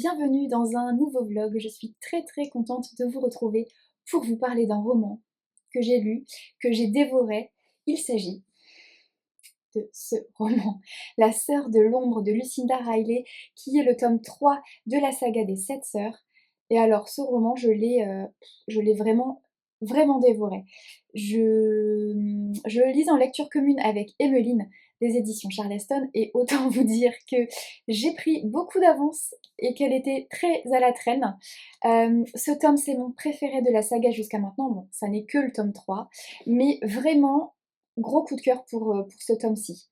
bienvenue dans un nouveau vlog. Je suis très contente de vous retrouver pour vous parler d'un roman que j'ai lu, que j'ai dévoré. Il s'agit de ce roman, La Sœur de l'ombre de Lucinda Riley, qui est le tome 3 de la saga des 7 sœurs. Et alors ce roman, je l'ai vraiment dévoré. Je le lis en lecture commune avec Emmeline des éditions Charleston et autant vous dire que j'ai pris beaucoup d'avance et qu'elle était très à la traîne. Ce tome, c'est mon préféré de la saga jusqu'à maintenant. Bon, ça n'est que le tome 3, mais vraiment gros coup de cœur pour ce tome-ci.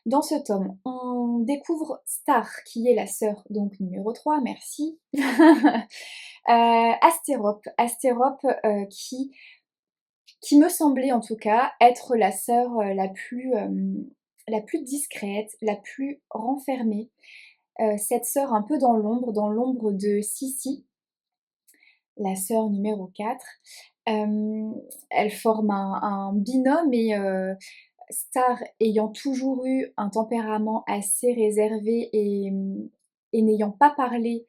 Dans ce tome, on découvre Star, qui est la sœur, donc numéro 3, merci. Astérope qui me semblait en tout cas être la sœur la plus discrète, la plus renfermée. Cette sœur un peu dans l'ombre de Sissi, la sœur numéro 4. Elles forment un binôme et Star ayant toujours eu un tempérament assez réservé et n'ayant pas parlé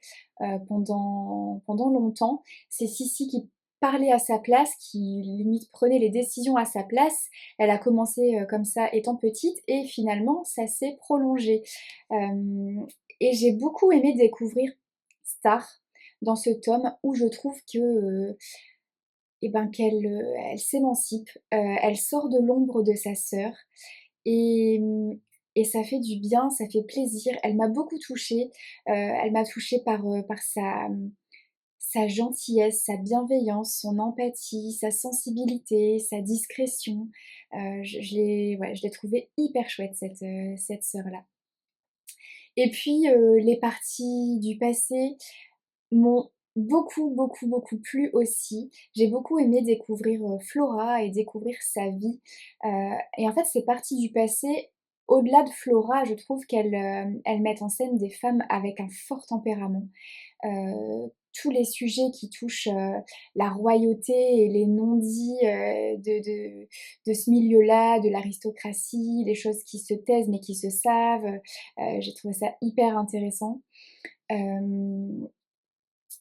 pendant longtemps, c'est Sissi qui parlait à sa place, qui limite prenait les décisions à sa place. Elle a commencé comme ça étant petite et finalement ça s'est prolongé. Et j'ai beaucoup aimé découvrir Star dans ce tome où je trouve que qu'elle s'émancipe, elle sort de l'ombre de sa sœur et, et ça fait du bien, ça fait plaisir. Elle m'a beaucoup touchée, elle m'a touchée par sa gentillesse, sa bienveillance, son empathie, sa sensibilité, sa discrétion. Je l'ai trouvée hyper chouette cette sœur-là. Et puis les parties du passé m'ont beaucoup plu aussi. J'ai beaucoup aimé découvrir Flora et découvrir sa vie. Et en fait, ces parties du passé, au-delà de Flora, je trouve qu'elles mettent en scène des femmes avec un fort tempérament. Tous les sujets qui touchent la royauté et les non-dits de ce milieu-là, de l'aristocratie, les choses qui se taisent mais qui se savent, j'ai trouvé ça hyper intéressant.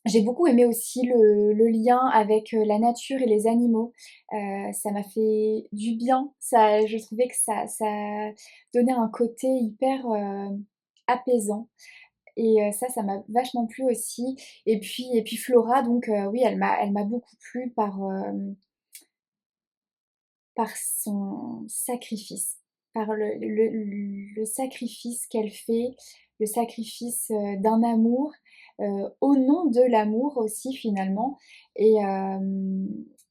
J'ai beaucoup aimé aussi le lien avec la nature et les animaux. Ça m'a fait du bien. Je trouvais que ça donnait un côté hyper apaisant. Et ça m'a vachement plu aussi. Et puis Flora, donc oui, elle m'a beaucoup plu par son sacrifice, par le sacrifice qu'elle fait, le sacrifice d'un amour, au nom de l'amour aussi finalement, et, euh,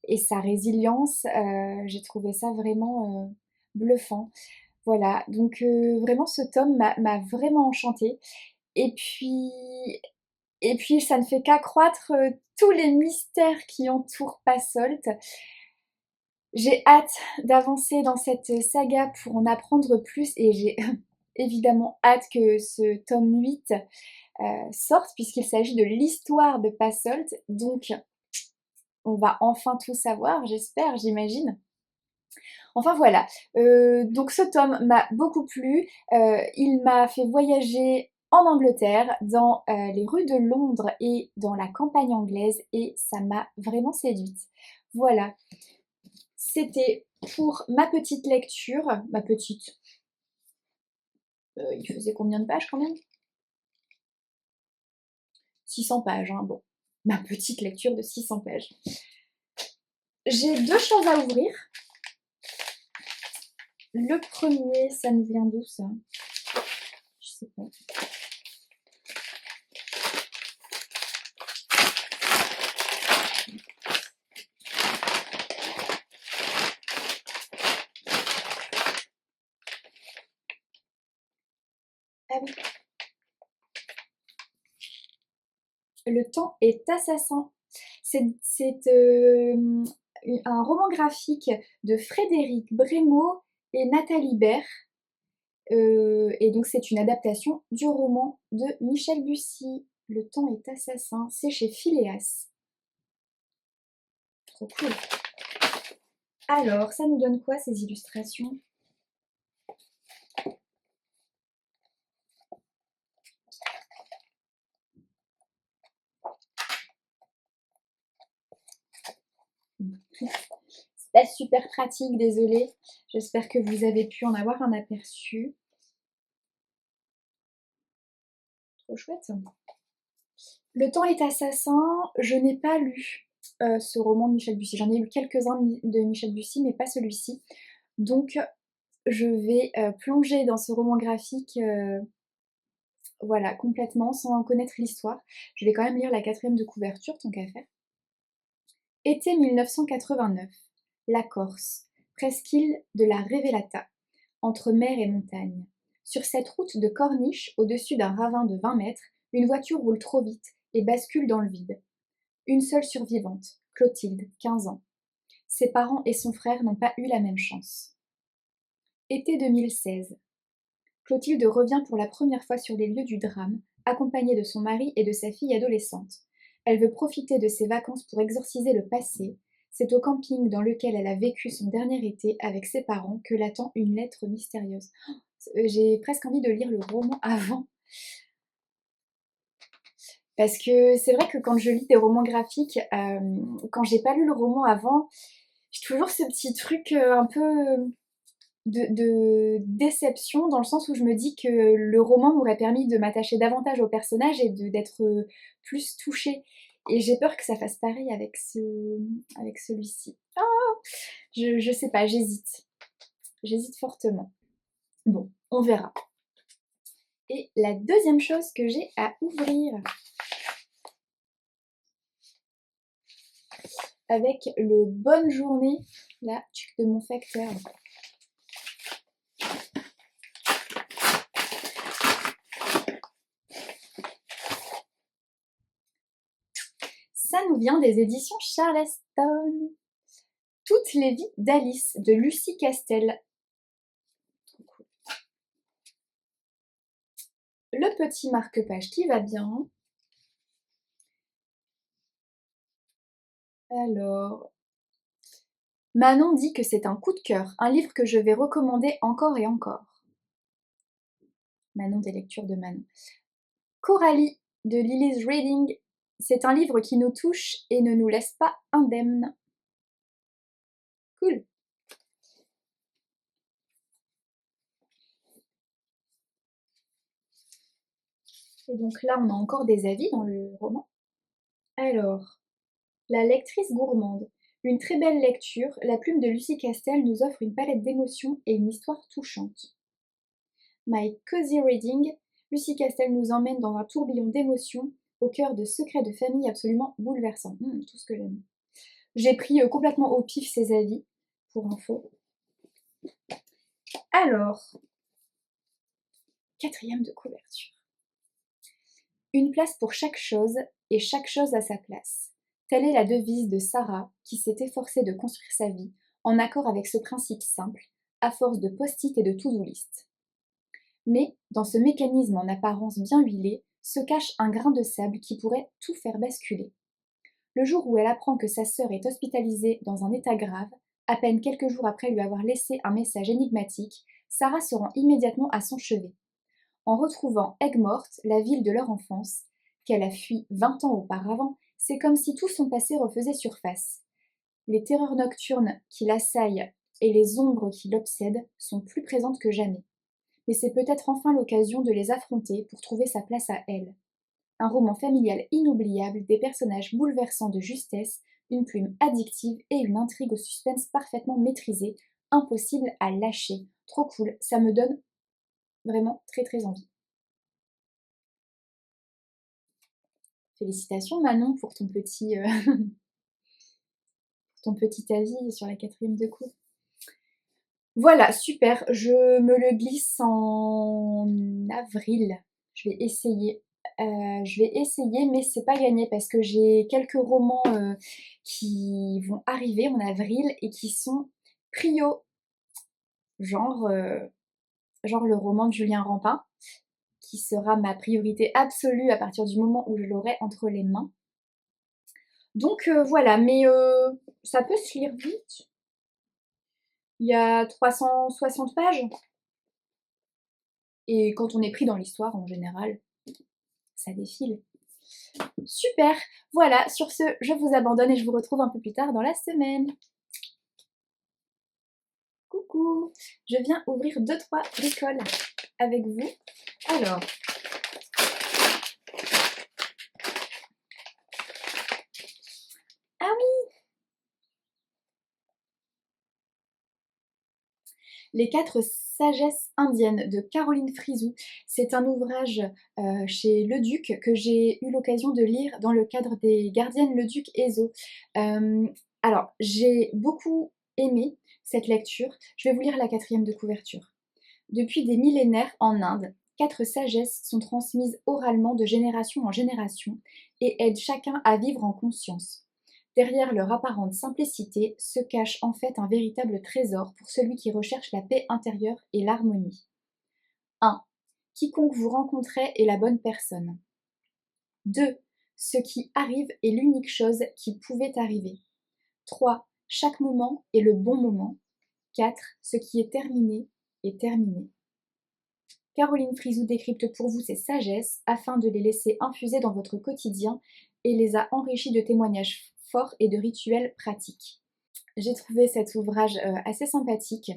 et sa résilience, j'ai trouvé ça vraiment bluffant. Voilà, donc vraiment ce tome m'a vraiment enchantée. Et puis, et puis ça ne fait qu'accroître tous les mystères qui entourent Passolt. J'ai hâte d'avancer dans cette saga pour en apprendre plus et j'ai évidemment hâte que ce tome 8 sorte puisqu'il s'agit de l'histoire de Passolt. Donc on va enfin tout savoir, j'espère, j'imagine. Enfin voilà, donc ce tome m'a beaucoup plu. Il m'a fait voyager en Angleterre, dans les rues de Londres et dans la campagne anglaise et ça m'a vraiment séduite. Voilà. C'était pour ma petite lecture, ma petite, il faisait combien de pages quand même? 600 pages, hein, bon. Ma petite lecture de 600 pages. J'ai deux choses à ouvrir. Le premier, ça me vient d'où ça? Je sais pas. Ah oui. Le temps est assassin. C'est un roman graphique de Frédéric Brémaud et Nathalie Baird. Et donc c'est une adaptation du roman de Michel Bussy. Le temps est assassin. C'est chez Phileas. Trop cool. Alors, ça nous donne quoi ces illustrations? Pas super pratique, désolée. J'espère que vous avez pu en avoir un aperçu. Trop chouette. Le temps est assassin, je n'ai pas lu ce roman de Michel Bussy. J'en ai lu quelques-uns de Michel Bussy, mais pas celui-ci. Donc je vais plonger dans ce roman graphique, voilà, complètement, sans en connaître l'histoire. Je vais quand même lire la 4e de couverture, tant qu'à faire. Été 1989, la Corse, presqu'île de la Révélata, entre mer et montagne. Sur cette route de corniche, au-dessus d'un ravin de 20 mètres, une voiture roule trop vite et bascule dans le vide. Une seule survivante, Clotilde, 15 ans. Ses parents et son frère n'ont pas eu la même chance. Été 2016. Clotilde revient pour la première fois sur les lieux du drame, accompagnée de son mari et de sa fille adolescente. Elle veut profiter de ses vacances pour exorciser le passé. C'est au camping dans lequel elle a vécu son dernier été avec ses parents que l'attend une lettre mystérieuse. J'ai presque envie de lire le roman avant. Parce que c'est vrai que quand je lis des romans graphiques, quand j'ai pas lu le roman avant, j'ai toujours ce petit truc un peu de déception, dans le sens où je me dis que le roman m'aurait permis de m'attacher davantage au personnage et d'être plus touchée. Et j'ai peur que ça fasse pareil avec celui-ci. Ah, je sais pas, j'hésite. J'hésite fortement. Bon, on verra. Et la deuxième chose que j'ai à ouvrir, avec le bonne journée, là, de mon facteur. Ça nous vient des éditions Charleston. Toutes les vies d'Alice de Lucie Castel. Le petit marque-page qui va bien. Alors, Manon dit que c'est un coup de cœur, un livre que je vais recommander encore et encore. Manon des lectures de Manon. Coralie de Lily's Reading. C'est un livre qui nous touche et ne nous laisse pas indemnes. Cool. Et donc là, on a encore des avis dans le roman. Alors, La lectrice gourmande. Une très belle lecture, la plume de Lucie Castel nous offre une palette d'émotions et une histoire touchante. My Cozy Reading. Lucie Castel nous emmène dans un tourbillon d'émotions au cœur de secrets de famille absolument bouleversants. Tout ce que j'aime. J'ai pris complètement au pif ces avis, pour info. Alors, 4e de couverture. Une place pour chaque chose et chaque chose à sa place. Telle est la devise de Sarah qui s'est efforcée de construire sa vie en accord avec ce principe simple, à force de post-it et de to-do list. Mais, dans ce mécanisme en apparence bien huilé, se cache un grain de sable qui pourrait tout faire basculer. Le jour où elle apprend que sa sœur est hospitalisée dans un état grave, à peine quelques jours après lui avoir laissé un message énigmatique, Sarah se rend immédiatement à son chevet. En retrouvant Aigues-Mortes, la ville de leur enfance, qu'elle a fui 20 ans auparavant, c'est comme si tout son passé refaisait surface. Les terreurs nocturnes qui l'assaillent et les ombres qui l'obsèdent sont plus présentes que jamais. Mais c'est peut-être enfin l'occasion de les affronter pour trouver sa place à elle. Un roman familial inoubliable, des personnages bouleversants de justesse, une plume addictive et une intrigue au suspense parfaitement maîtrisée, impossible à lâcher. Trop cool, ça me donne vraiment très très envie. Félicitations Manon pour ton petit, avis sur la 4e de couve. Voilà, super, je me le glisse en avril. Je vais essayer. Mais c'est pas gagné parce que j'ai quelques romans qui vont arriver en avril et qui sont prio. Genre le roman de Julien Rampin, qui sera ma priorité absolue à partir du moment où je l'aurai entre les mains. Donc voilà, mais ça peut se lire vite. Il y a 360 pages. Et quand on est pris dans l'histoire, en général, ça défile. Super. Voilà, sur ce, je vous abandonne et je vous retrouve un peu plus tard dans la semaine. Coucou, je viens ouvrir 2-3 bricoles avec vous. Alors, ah oui, Les 4 sagesses indiennes de Caroline Frizou. C'est un ouvrage chez Le Duc que j'ai eu l'occasion de lire dans le cadre des Gardiennes Le Duc Ezo. Alors, j'ai beaucoup aimé cette lecture. Je vais vous lire la 4e de couverture. Depuis des millénaires en Inde, 4 sagesses sont transmises oralement de génération en génération et aident chacun à vivre en conscience. Derrière leur apparente simplicité se cache en fait un véritable trésor pour celui qui recherche la paix intérieure et l'harmonie. 1. Quiconque vous rencontrez est la bonne personne. 2. Ce qui arrive est l'unique chose qui pouvait arriver. 3. Chaque moment est le bon moment. 4. Ce qui est terminé est terminé. Caroline Frizou décrypte pour vous ces sagesses afin de les laisser infuser dans votre quotidien et les a enrichis de témoignages forts et de rituels pratiques. J'ai trouvé cet ouvrage assez sympathique.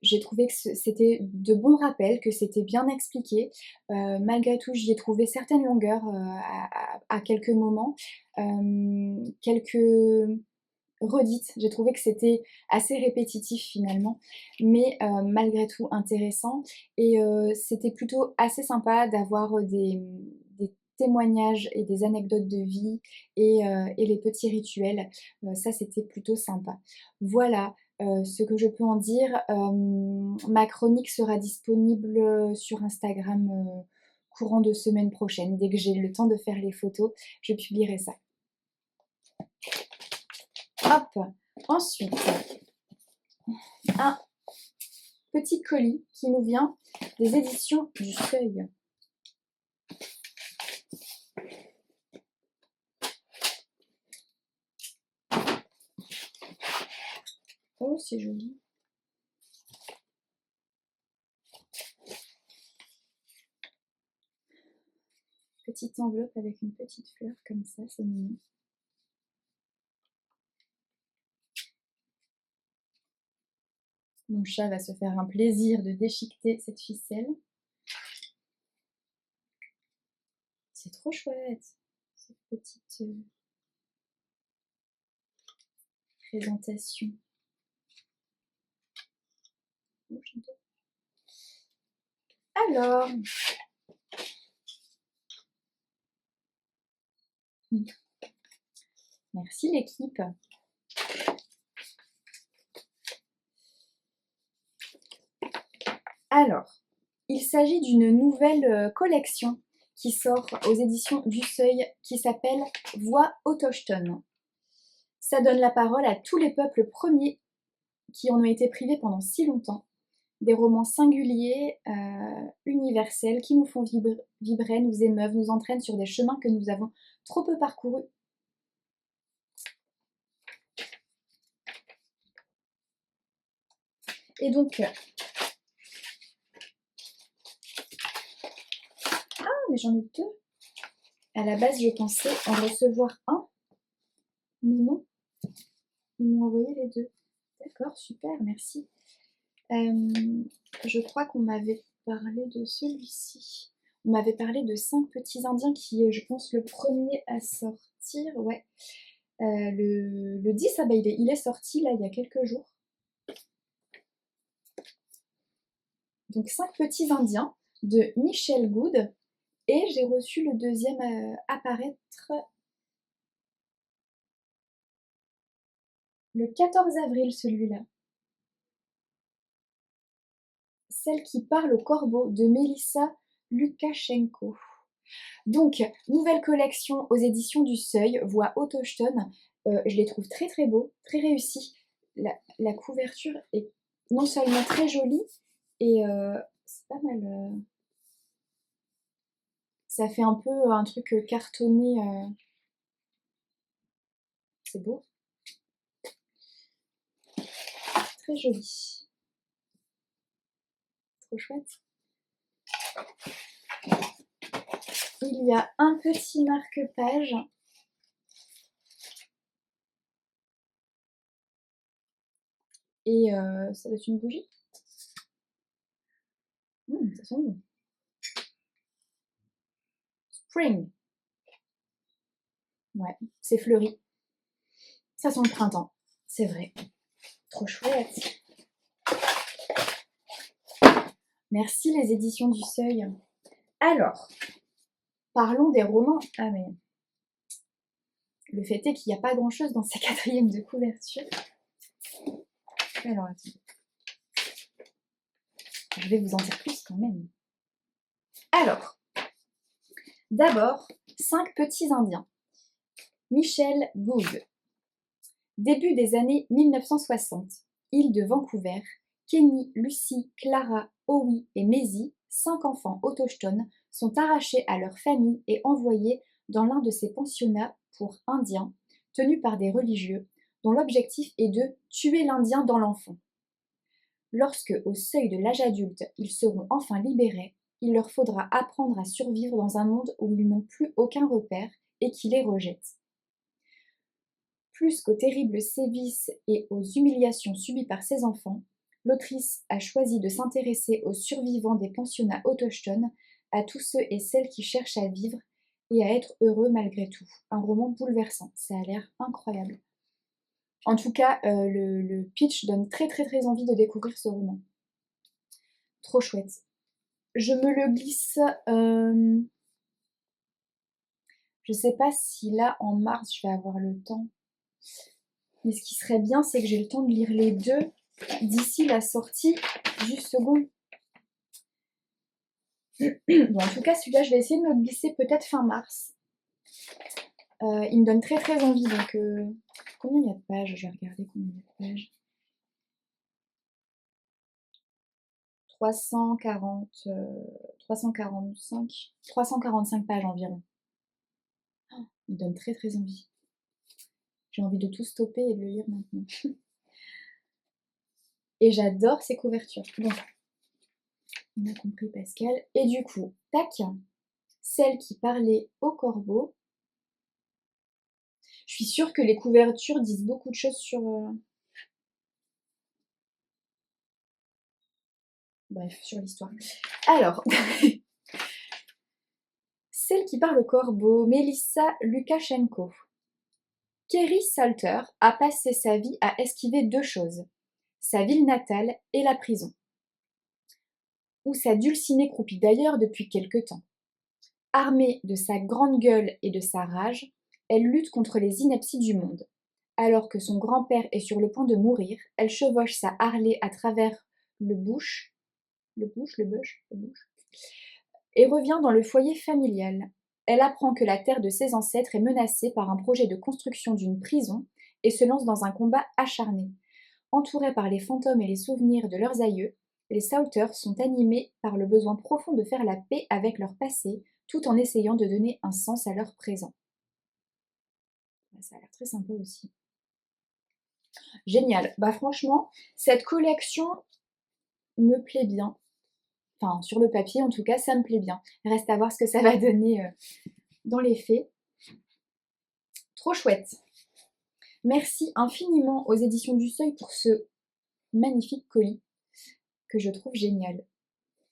J'ai trouvé que c'était de bons rappels, que c'était bien expliqué. Malgré tout, j'y ai trouvé certaines longueurs à quelques moments, quelques redites. J'ai trouvé que c'était assez répétitif finalement, mais malgré tout intéressant. Et c'était plutôt assez sympa d'avoir des témoignages et des anecdotes de vie et les petits rituels. Ça, c'était plutôt sympa. Voilà. Ce que je peux en dire, ma chronique sera disponible sur Instagram courant de semaine prochaine. Dès que j'ai le temps de faire les photos, je publierai ça. Hop. Ensuite, un petit colis qui nous vient des éditions du Seuil. Oh, c'est joli. Petite enveloppe avec une petite fleur comme ça, c'est mignon. Mon chat va se faire un plaisir de déchiqueter cette ficelle. C'est trop chouette, cette petite présentation. Alors, merci l'équipe. Alors, il s'agit d'une nouvelle collection qui sort aux éditions du Seuil qui s'appelle Voix autochtones. Ça donne la parole à tous les peuples premiers qui en ont été privés pendant si longtemps. Des romans singuliers, universels, qui nous font vibrer, nous émeuvent, nous entraînent sur des chemins que nous avons trop peu parcourus. Et donc, mais j'en ai 2. À la base, je pensais en recevoir un, mais non. Ils m'ont envoyé les 2. D'accord, super, merci. Je crois qu'on m'avait parlé de celui-ci. On m'avait parlé de 5 petits indiens qui est, je pense, le premier à sortir. Ouais. Le 10, ah bah, il est sorti là il y a quelques jours. Donc 5 petits indiens de Michel Good. Et j'ai reçu le deuxième apparaître le 14 avril, celui-là. Celle qui parle au corbeau de Mélissa Lukashenko. Donc, nouvelle collection aux éditions du Seuil, Voix autochtone. Je les trouve très très beaux, très réussis. La couverture est non seulement très jolie, et c'est pas mal. Ça fait un peu un truc cartonné. C'est beau. Très joli. Trop chouette. Il y a un petit marque-page. Et ça doit être une bougie. Ça sent bon. Spring. Ouais, c'est fleuri. Ça sent le printemps, c'est vrai. Trop chouette. Merci les éditions du Seuil. Alors, parlons des romans. Ah mais le fait est qu'il n'y a pas grand-chose dans ces quatrièmes de couverture. Alors attendez. Je vais vous en dire plus quand même. Alors, d'abord, 5 petits Indiens. Michel Gould. Début des années 1960. Île de Vancouver. Kenny, Lucie, Clara, Howie et Maisie, 5 enfants autochtones, sont arrachés à leur famille et envoyés dans l'un de ces pensionnats pour Indiens, tenus par des religieux, dont l'objectif est de tuer l'Indien dans l'enfant. Lorsque, au seuil de l'âge adulte, ils seront enfin libérés, il leur faudra apprendre à survivre dans un monde où ils n'ont plus aucun repère et qui les rejette. Plus qu'aux terribles sévices et aux humiliations subies par ces enfants, l'autrice a choisi de s'intéresser aux survivants des pensionnats autochtones, à tous ceux et celles qui cherchent à vivre et à être heureux malgré tout. Un roman bouleversant, ça a l'air incroyable. En tout cas, le pitch donne très très très envie de découvrir ce roman. Trop chouette. Je me le glisse... je sais pas si là, en mars, je vais avoir le temps. Mais ce qui serait bien, c'est que j'ai le temps de lire les deux d'ici la sortie du second. Bon, en tout cas, celui-là, je vais essayer de me glisser peut-être fin mars. Il me donne très très envie, donc... combien il y a de pages? Je vais regarder combien il y a de pages. 345 pages environ. Oh, il me donne très très envie. J'ai envie de tout stopper et de le lire maintenant. Et j'adore ces couvertures. Bon, on a compris Pascal. Et du coup, tac, celle qui parlait au corbeau. Je suis sûre que les couvertures disent beaucoup de choses sur... Bref, sur l'histoire. Alors, celle qui parle au corbeau, Melissa Lukashenko. Kerry Salter a passé sa vie à esquiver 2 choses, sa ville natale et la prison, où sa dulcinée croupit d'ailleurs depuis quelque temps. Armée de sa grande gueule et de sa rage, elle lutte contre les inepties du monde. Alors que son grand-père est sur le point de mourir, elle chevauche sa Harley à travers le bush, et revient dans le foyer familial. Elle apprend que la terre de ses ancêtres est menacée par un projet de construction d'une prison et se lance dans un combat acharné. Entourés par les fantômes et les souvenirs de leurs aïeux, les Salters sont animés par le besoin profond de faire la paix avec leur passé, tout en essayant de donner un sens à leur présent. Ça a l'air très sympa aussi. Génial. Bah franchement, cette collection me plaît bien. Enfin, sur le papier, en tout cas, ça me plaît bien. Reste à voir ce que ça va donner dans les faits. Trop chouette. Merci infiniment aux éditions du Seuil pour ce magnifique colis que je trouve génial.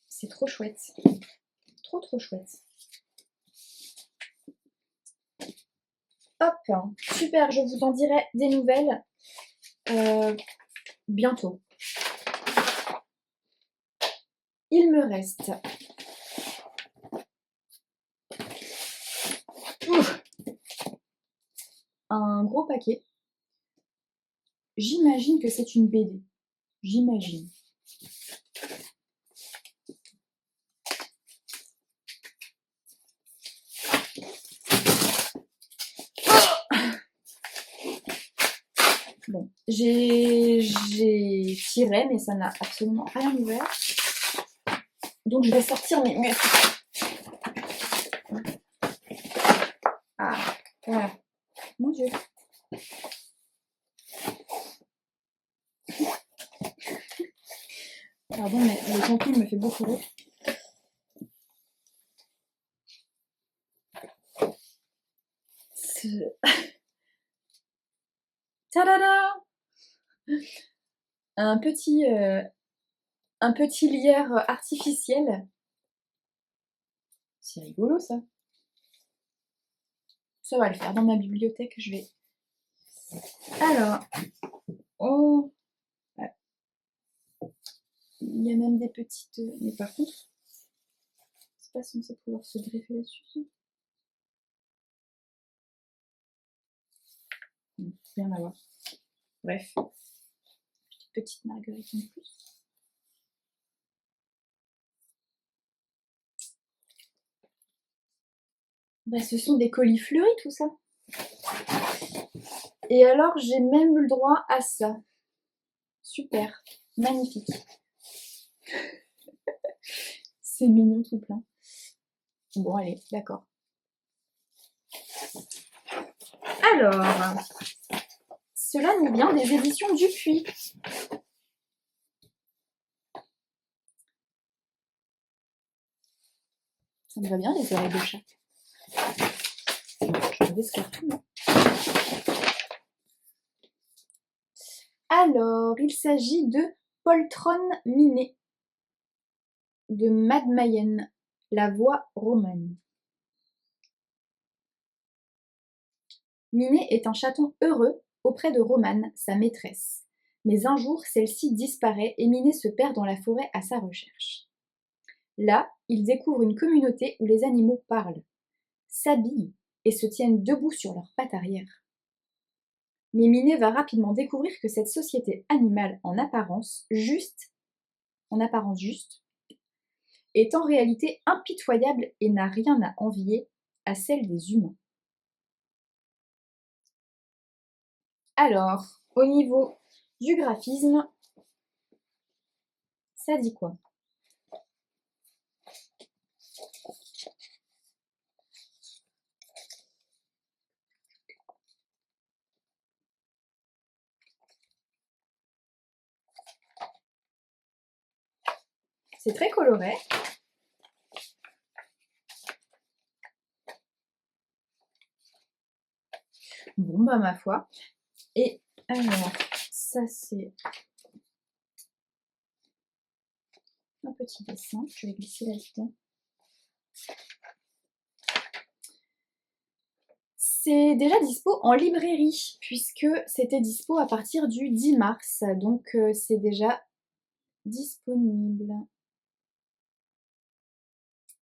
C'est trop chouette. Trop trop chouette. Hop, super, je vous en dirai des nouvelles bientôt. Il me reste un gros paquet. J'imagine que c'est une BD. J'imagine. Bon, j'ai tiré, mais ça n'a absolument rien ouvert. Donc je vais sortir mes muscles. Ah, voilà. Mon Dieu. Pardon, mais le contenu me fait beaucoup rire. Tadada! un petit lierre artificiel. C'est rigolo ça. Ça va le faire dans ma bibliothèque, je vais. Alors, oh, ouais. Il y a même des petites. Mais par contre, c'est pas censé pouvoir se greffer là-dessus. Rien à voir. Bref, petite marguerite en plus. Bah, ce sont des colis fleuris tout ça. Et alors j'ai même eu le droit à ça. Super, magnifique. C'est mignon tout plein. Bon allez, d'accord. Alors, cela nous vient des éditions Dupuis. Ça me va bien les oreilles de chat. Je vais ce carton. Alors, il s'agit de Poltron Minet de Mad Mayenne, la voix romane. Minet est un chaton heureux auprès de Romane, sa maîtresse. Mais un jour, celle-ci disparaît et Minet se perd dans la forêt à sa recherche. Là, il découvre une communauté où les animaux parlent, s'habillent et se tiennent debout sur leurs pattes arrière. Mais Minet va rapidement découvrir que cette société animale en apparence juste, est en réalité impitoyable et n'a rien à envier à celle des humains. Alors, au niveau du graphisme, ça dit quoi? C'est très coloré. Bon, bah ma foi. Et alors, ça c'est un petit dessin. Je vais glisser là-dedans. C'est déjà dispo en librairie, puisque c'était dispo à partir du 10 mars. Donc c'est déjà disponible.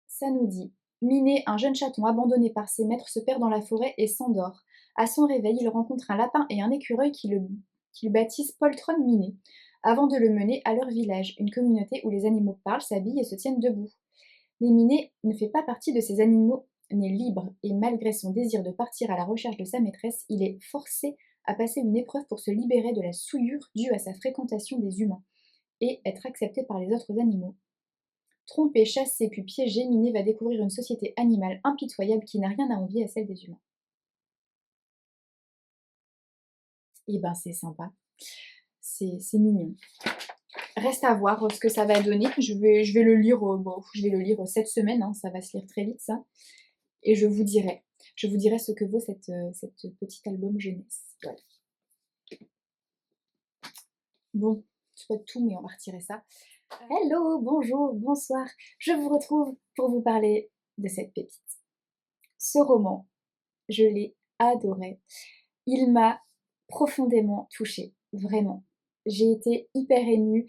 Ça nous dit: Minet, un jeune chaton abandonné par ses maîtres, se perd dans la forêt et s'endort. À son réveil, il rencontre un lapin et un écureuil qui le baptisent Poltron Minet, avant de le mener à leur village, une communauté où les animaux parlent, s'habillent et se tiennent debout. Mais Minet ne fait pas partie de ces animaux nés libres, et malgré son désir de partir à la recherche de sa maîtresse, il est forcé à passer une épreuve pour se libérer de la souillure due à sa fréquentation des humains, et être accepté par les autres animaux. Trompé, chassé, puis piégé, Minet va découvrir une société animale impitoyable qui n'a rien à envier à celle des humains. Et ben c'est sympa, c'est mignon. Reste à voir ce que ça va donner. Je vais le lire, je vais le lire cette semaine, hein, ça va se lire très vite ça. Et je vous dirai ce que vaut cette petit album jeunesse. Voilà. Bon, c'est pas tout, mais on va retirer ça. Hello, bonjour, bonsoir. Je vous retrouve pour vous parler de cette pépite. Ce roman, je l'ai adoré. Il m'a profondément touchée, vraiment. J'ai été hyper émue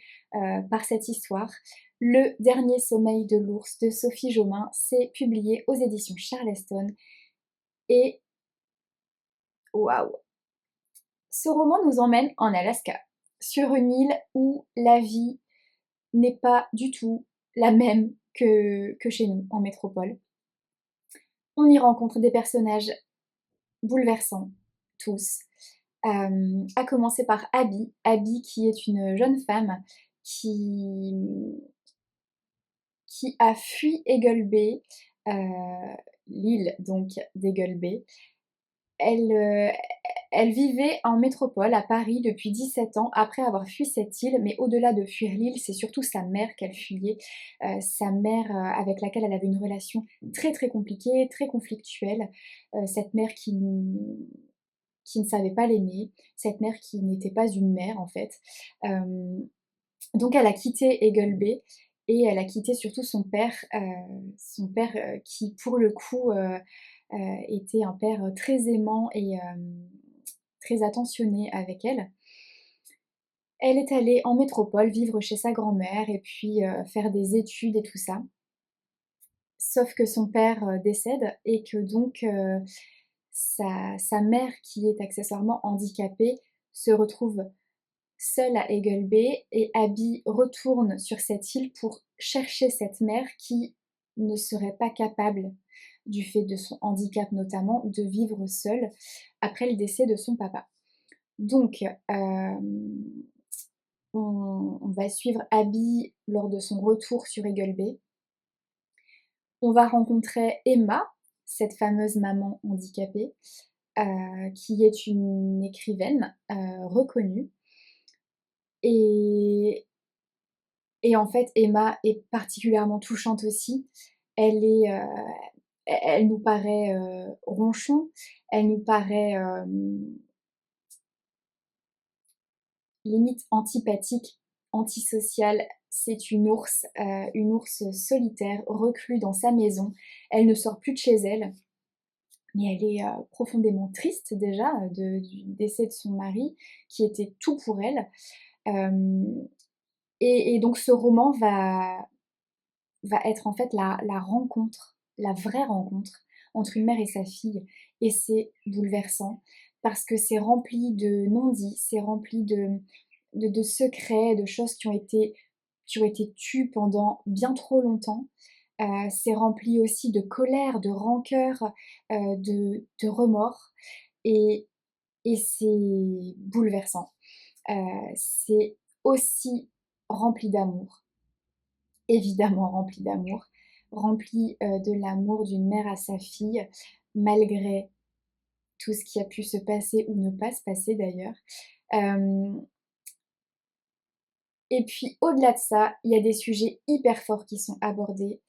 par cette histoire. Le dernier sommeil de l'ours de Sophie Jomain, c'est publié aux éditions Charleston. Et waouh! Ce roman nous emmène en Alaska, sur une île où la vie n'est pas du tout la même que chez nous, en métropole. On y rencontre des personnages bouleversants, tous. À commencer par Abby. Abby qui est une jeune femme qui a fui Eagle Bay, l'île donc d'Eagle Bay. Elle vivait en métropole à Paris depuis 17 ans après avoir fui cette île, mais au-delà de fuir l'île, c'est surtout sa mère qu'elle fuyait, sa mère avec laquelle elle avait une relation très très compliquée, très conflictuelle, cette mère qui qui ne savait pas l'aimer, cette mère qui n'était pas une mère en fait. Donc elle a quitté Eggelby et elle a quitté surtout son père qui pour le coup était un père très aimant et très attentionné avec elle. Elle est allée en métropole vivre chez sa grand-mère et puis faire des études et tout ça. Sauf que son père décède et que donc sa mère, qui est accessoirement handicapée, se retrouve seule à Eggelby et Abby retourne sur cette île pour chercher cette mère qui ne serait pas capable, du fait de son handicap notamment, de vivre seule après le décès de son papa. Donc, on va suivre Abby lors de son retour sur Eggelby. On va rencontrer Emma, cette fameuse maman handicapée, qui est une écrivaine reconnue. Et en fait, Emma est particulièrement touchante aussi. Elle est, elle nous paraît ronchon, elle nous paraît limite antipathique, antisociale. C'est une ours solitaire, reclue dans sa maison. Elle ne sort plus de chez elle, mais elle est profondément triste déjà du décès de son mari, qui était tout pour elle. Et donc ce roman va être en fait la rencontre, la vraie rencontre entre une mère et sa fille. Et c'est bouleversant parce que c'est rempli de non-dits, c'est rempli de secrets, de choses qui ont été tues pendant bien trop longtemps. C'est rempli aussi de colère, de rancœur, de remords. Et, c'est bouleversant. C'est aussi rempli d'amour, évidemment rempli d'amour, rempli de l'amour d'une mère à sa fille, malgré tout ce qui a pu se passer ou ne pas se passer d'ailleurs. Et puis au-delà de ça, il y a des sujets hyper forts qui sont abordés.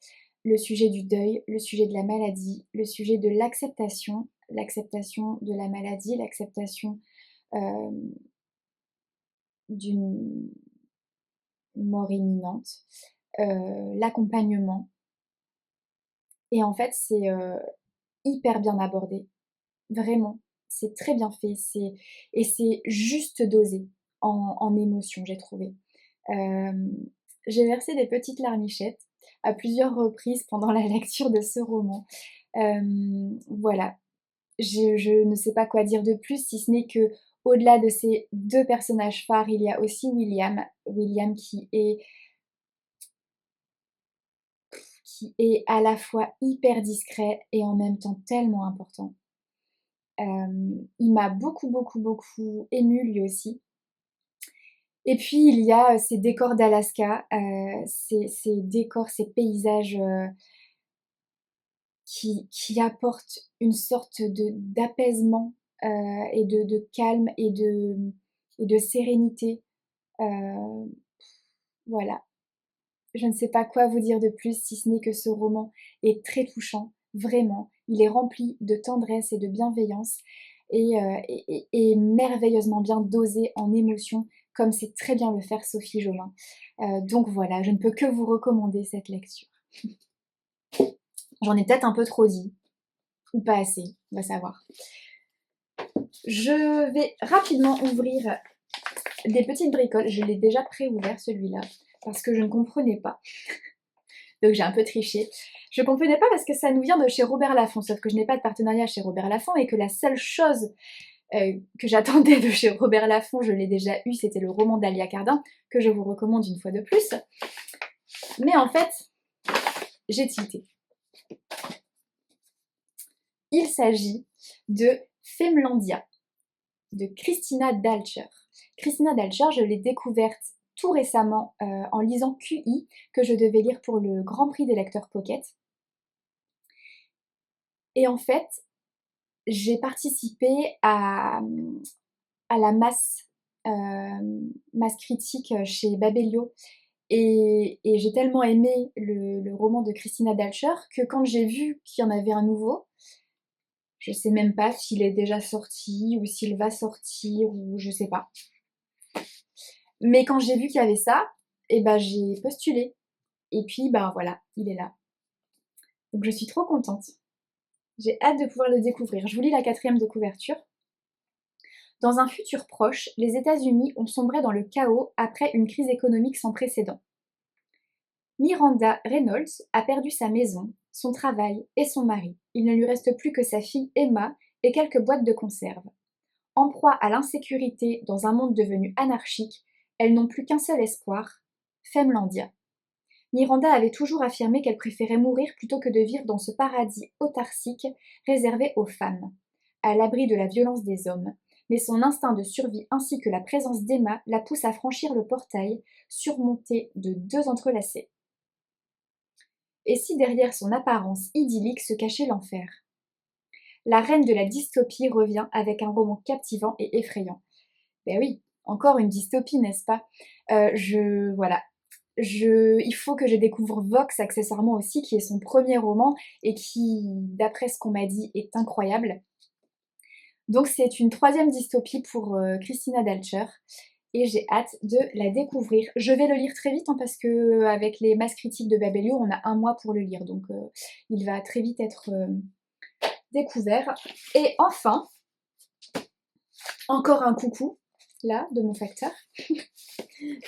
Le sujet du deuil, le sujet de la maladie, le sujet de l'acceptation de la maladie, l'acceptation d'une mort imminente, l'accompagnement. Et en fait, c'est hyper bien abordé, vraiment. C'est très bien fait, et c'est juste dosé en émotion, j'ai trouvé. J'ai versé des petites larmichettes à plusieurs reprises pendant la lecture de ce roman. Voilà, je ne sais pas quoi dire de plus, si ce n'est que au-delà de ces deux personnages phares, il y a aussi William. William qui est à la fois hyper discret et en même temps tellement important. Il m'a beaucoup, beaucoup, beaucoup émue lui aussi. Et puis il y a ces décors d'Alaska, ces décors, ces paysages qui apportent une sorte d'apaisement et de calme et de sérénité. Voilà. Je ne sais pas quoi vous dire de plus, si ce n'est que ce roman est très touchant, vraiment. Il est rempli de tendresse et de bienveillance et merveilleusement bien dosé en émotion, comme sait très bien le faire Sophie Jomain. Donc voilà, je ne peux que vous recommander cette lecture. J'en ai peut-être un peu trop dit, ou pas assez, on va savoir. Je vais rapidement ouvrir des petites bricoles. Je l'ai déjà pré-ouvert celui-là, parce que je ne comprenais pas. Donc j'ai un peu triché. Je comprenais pas parce que ça nous vient de chez Robert Laffont, sauf que je n'ai pas de partenariat chez Robert Laffont et que la seule chose que j'attendais de chez Robert Laffont, je l'ai déjà eu, c'était le roman d'Alia Cardin, que je vous recommande une fois de plus. Mais en fait, j'ai tilté. Il s'agit de Femlandia, de Christina Dalcher. Christina Dalcher, je l'ai découverte tout récemment en lisant QI, que je devais lire pour le Grand Prix des lecteurs Pocket. Et en fait, j'ai participé à la masse critique chez Babelio, et j'ai tellement aimé le roman de Christina Dalcher que quand j'ai vu qu'il y en avait un nouveau, Je sais même pas s'il est déjà sorti ou s'il va sortir ou je sais pas. Mais quand j'ai vu qu'il y avait ça, et ben j'ai postulé. Et puis ben voilà, il est là. Donc je suis trop contente. J'ai hâte de pouvoir le découvrir. Je vous lis la 4e de couverture. Dans un futur proche, les États-Unis ont sombré dans le chaos après une crise économique sans précédent. Miranda Reynolds a perdu sa maison, son travail et son mari. Il ne lui reste plus que sa fille Emma et quelques boîtes de conserve. En proie à l'insécurité dans un monde devenu anarchique, elles n'ont plus qu'un seul espoir, Femlandia. Miranda avait toujours affirmé qu'elle préférait mourir plutôt que de vivre dans ce paradis autarcique réservé aux femmes, à l'abri de la violence des hommes, mais son instinct de survie ainsi que la présence d'Emma la poussent à franchir le portail, surmonté de 2 entrelacés. Et si derrière son apparence idyllique se cachait l'enfer? La reine de la dystopie revient avec un roman captivant et effrayant. Ben oui, encore une dystopie, n'est-ce pas? Voilà. Il faut que je découvre Vox accessoirement aussi, qui est son premier roman et qui, d'après ce qu'on m'a dit, est incroyable. Donc c'est une 3e dystopie pour Christina Dalcher et j'ai hâte de la découvrir. Je vais le lire très vite hein, parce que avec les masses critiques de Babelio, on a 1 mois pour le lire, donc il va très vite être découvert. Et enfin, encore un coucou là de mon facteur.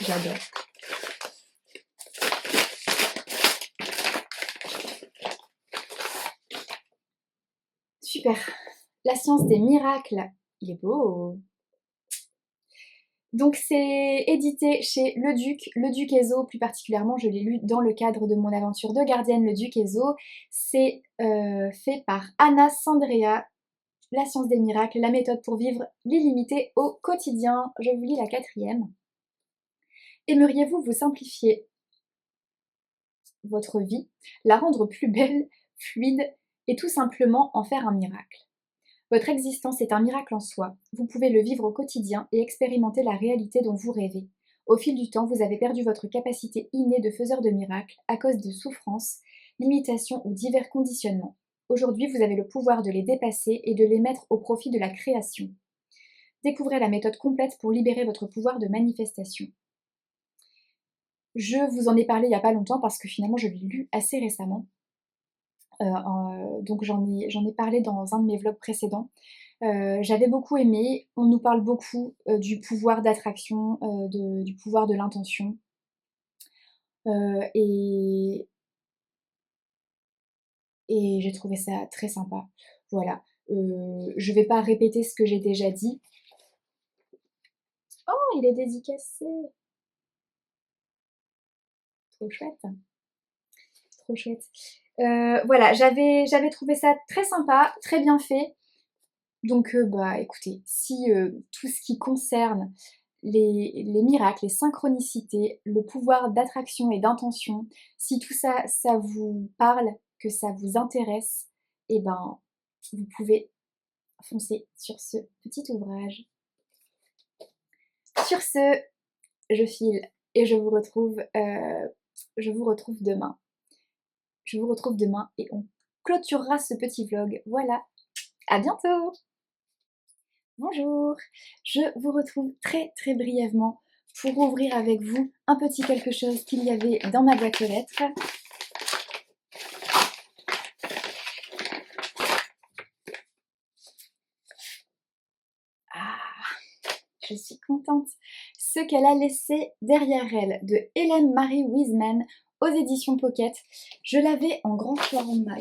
J'adore. Super. La science des miracles. Il est beau. Donc c'est édité chez Le Duc Ezo plus particulièrement, je l'ai lu dans le cadre de mon aventure de gardienne Le Duc Ezo. C'est fait par Anna Sandrea, La science des miracles, la méthode pour vivre l'illimité au quotidien. Je vous lis la 4e. Aimeriez-vous vous simplifier votre vie, la rendre plus belle, fluide et tout simplement en faire un miracle? Votre existence est un miracle en soi. Vous pouvez le vivre au quotidien et expérimenter la réalité dont vous rêvez. Au fil du temps, vous avez perdu votre capacité innée de faiseur de miracles à cause de souffrances, limitations ou divers conditionnements. Aujourd'hui, vous avez le pouvoir de les dépasser et de les mettre au profit de la création. Découvrez la méthode complète pour libérer votre pouvoir de manifestation. Je vous en ai parlé il n'y a pas longtemps parce que finalement je l'ai lu assez récemment. Donc j'en ai parlé dans un de mes vlogs précédents. J'avais beaucoup aimé. On nous parle beaucoup du pouvoir d'attraction, du pouvoir de l'intention. Et j'ai trouvé ça très sympa. Voilà. Je vais pas répéter ce que j'ai déjà dit. Oh, il est dédicacé. Trop chouette. Trop chouette. Voilà, j'avais trouvé ça très sympa, très bien fait. Donc bah écoutez, si tout ce qui concerne les miracles, les synchronicités, le pouvoir d'attraction et d'intention, si tout ça, ça vous parle, que ça vous intéresse, eh ben vous pouvez foncer sur ce petit ouvrage. Sur ce, je file et je vous retrouve demain. Je vous retrouve demain et on clôturera ce petit vlog. Voilà, à bientôt! Bonjour, je vous retrouve très très brièvement pour ouvrir avec vous un petit quelque chose qu'il y avait dans ma boîte aux lettres. Ah, je suis contente. Ce qu'elle a laissé derrière elle de Hélène Marie Wiseman aux éditions Pocket. Je l'avais en grand format.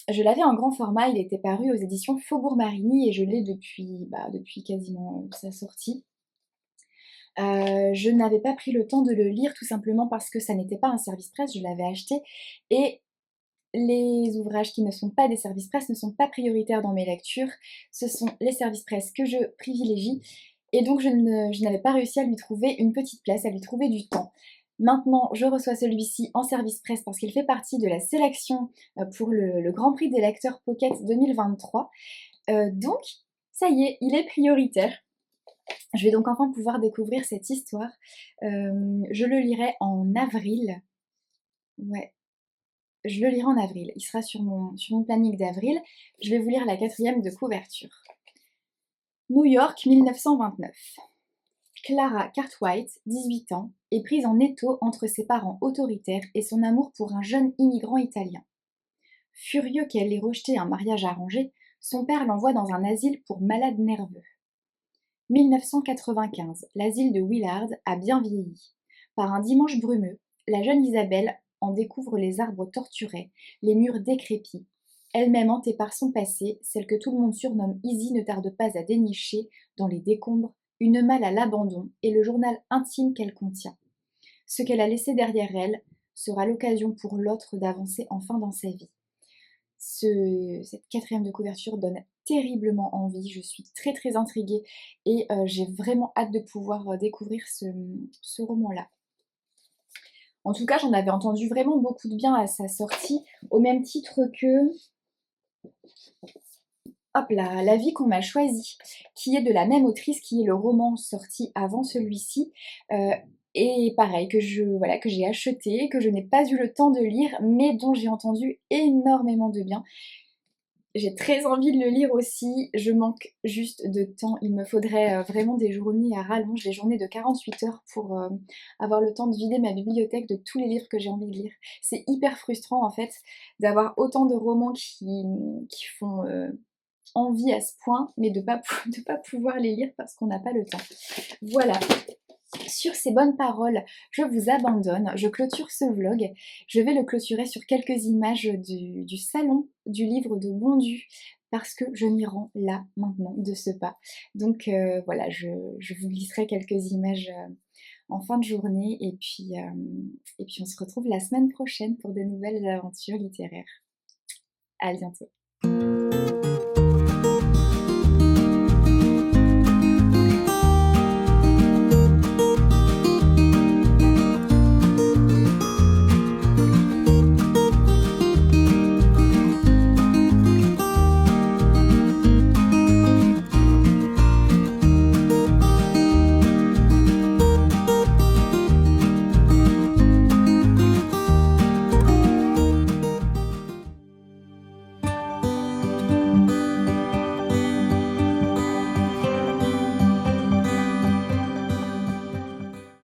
Je l'avais en grand format, il était paru aux éditions Faubourg Marigny et je l'ai depuis quasiment sa sortie. Je n'avais pas pris le temps de le lire tout simplement parce que ça n'était pas un service presse, je l'avais acheté et les ouvrages qui ne sont pas des services presse ne sont pas prioritaires dans mes lectures, ce sont les services presse que je privilégie et donc je n'avais pas réussi à lui trouver une petite place, à lui trouver du temps. Maintenant, je reçois celui-ci en service presse parce qu'il fait partie de la sélection pour le Grand Prix des lecteurs Pocket 2023. Donc, ça y est, il est prioritaire. Je vais donc enfin pouvoir découvrir cette histoire. Je le lirai en avril. Ouais, je le lirai en avril. Il sera sur mon planning d'avril. Je vais vous lire la 4e de couverture. New York, 1929. Clara Cartwright, 18 ans, est prise en étau entre ses parents autoritaires et son amour pour un jeune immigrant italien. Furieux qu'elle ait rejeté un mariage arrangé, son père l'envoie dans un asile pour malades nerveux. 1995, l'asile de Willard a bien vieilli. Par un dimanche brumeux, la jeune Isabelle en découvre les arbres torturés, les murs décrépits. Elle-même hantée par son passé, celle que tout le monde surnomme Izzy ne tarde pas à dénicher, dans les décombres, une malle à l'abandon et le journal intime qu'elle contient. Ce qu'elle a laissé derrière elle sera l'occasion pour l'autre d'avancer enfin dans sa vie. Cette 4e de couverture donne terriblement envie, je suis très très intriguée et j'ai vraiment hâte de pouvoir découvrir ce roman-là. En tout cas, j'en avais entendu vraiment beaucoup de bien à sa sortie, au même titre que hop là, La vie qu'on m'a choisie, qui est de la même autrice, qui est le roman sorti avant celui-ci. Et pareil, que j'ai acheté, que je n'ai pas eu le temps de lire, mais dont j'ai entendu énormément de bien. J'ai très envie de le lire aussi, je manque juste de temps. Il me faudrait vraiment des journées à rallonge, des journées de 48 heures pour avoir le temps de vider ma bibliothèque de tous les livres que j'ai envie de lire. C'est hyper frustrant en fait d'avoir autant de romans qui font envie à ce point, mais de pas pouvoir les lire parce qu'on n'a pas le temps. Voilà. Sur ces bonnes paroles, je vous abandonne, je clôture ce vlog. Je vais le clôturer sur quelques images du salon du livre de Bondu parce que je m'y rends là, maintenant, de ce pas. Donc voilà, je vous glisserai quelques images en fin de journée et puis on se retrouve la semaine prochaine pour de nouvelles aventures littéraires. À bientôt.